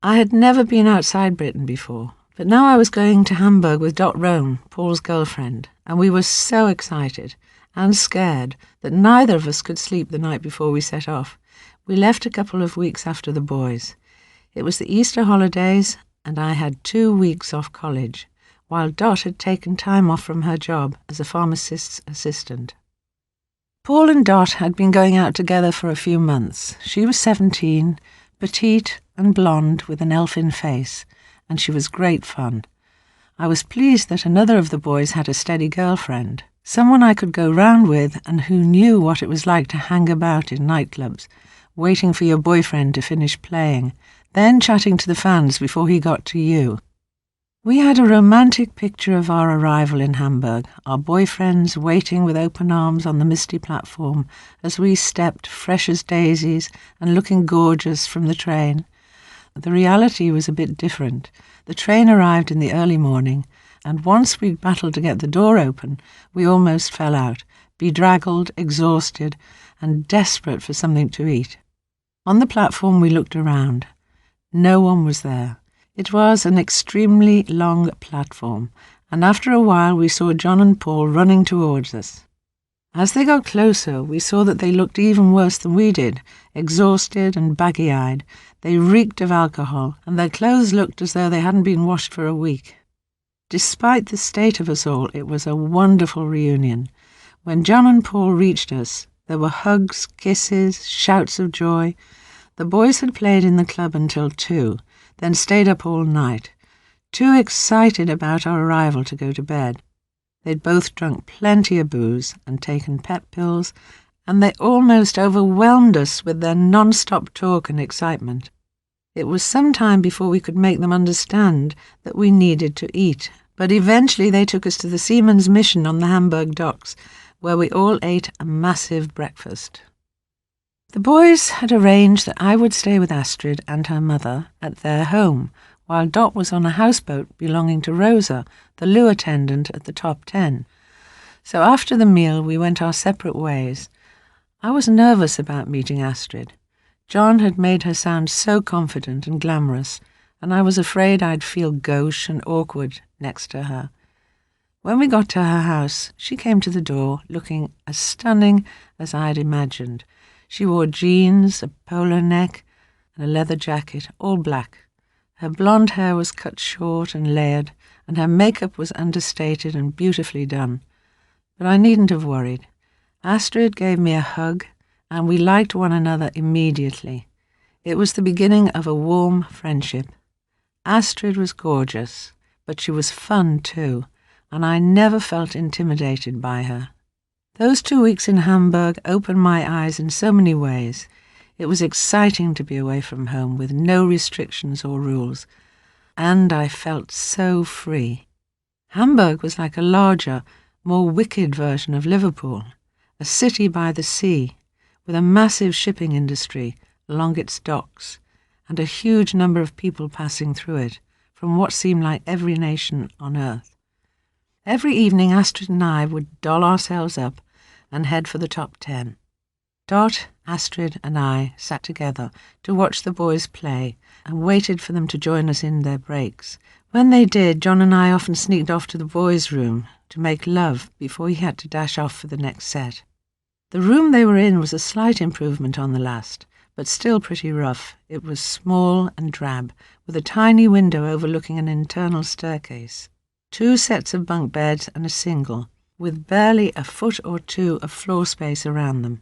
I had never been outside Britain before, but now I was going to Hamburg with Dot Roan, Paul's girlfriend, and we were so excited and scared that neither of us could sleep the night before we set off. We left a couple of weeks after the boys. It was the Easter holidays, and I had 2 weeks off college, while Dot had taken time off from her job as a pharmacist's assistant. Paul and Dot had been going out together for a few months. She was 17, petite and blonde with an elfin face, and she was great fun. I was pleased that another of the boys had a steady girlfriend, someone I could go round with and who knew what it was like to hang about in nightclubs, waiting for your boyfriend to finish playing, then chatting to the fans before he got to you. We had a romantic picture of our arrival in Hamburg, our boyfriends waiting with open arms on the misty platform as we stepped, fresh as daisies and looking gorgeous from the train. The reality was a bit different. The train arrived in the early morning, and once we'd battled to get the door open, we almost fell out, bedraggled, exhausted, and desperate for something to eat. On the platform we looked around. No one was there. It was an extremely long platform, and after a while we saw John and Paul running towards us. As they got closer, we saw that they looked even worse than we did, exhausted and baggy-eyed. They reeked of alcohol, and their clothes looked as though they hadn't been washed for a week. Despite the state of us all, it was a wonderful reunion. When John and Paul reached us, there were hugs, kisses, shouts of joy. The boys had played in the club until 2, then stayed up all night, too excited about our arrival to go to bed. They'd both drunk plenty of booze and taken pep pills, and they almost overwhelmed us with their non-stop talk and excitement. It was some time before we could make them understand that we needed to eat, but eventually they took us to the Seamen's Mission on the Hamburg docks, where we all ate a massive breakfast. The boys had arranged that I would stay with Astrid and her mother at their home, while Dot was on a houseboat belonging to Rosa, the loo attendant at the Top 10. So after the meal we went our separate ways. I was nervous about meeting Astrid. John had made her sound so confident and glamorous, and I was afraid I'd feel gauche and awkward next to her. When we got to her house, she came to the door looking as stunning as I had imagined. She wore jeans, a polo neck, and a leather jacket, all black. Her blonde hair was cut short and layered, and her makeup was understated and beautifully done. But I needn't have worried. Astrid gave me a hug, and we liked one another immediately. It was the beginning of a warm friendship. Astrid was gorgeous, but she was fun too, and I never felt intimidated by her. Those 2 weeks in Hamburg opened my eyes in so many ways. It was exciting to be away from home with no restrictions or rules, and I felt so free. Hamburg was like a larger, more wicked version of Liverpool, a city by the sea, with a massive shipping industry along its docks, and a huge number of people passing through it, from what seemed like every nation on earth. Every evening Astrid and I would doll ourselves up and head for the Top 10. Dot, Astrid and I sat together to watch the boys play and waited for them to join us in their breaks. When they did, John and I often sneaked off to the boys' room to make love before he had to dash off for the next set. The room they were in was a slight improvement on the last, but still pretty rough. It was small and drab, with a tiny window overlooking an internal staircase, 2 sets of bunk beds and a single, with barely a foot or 2 of floor space around them.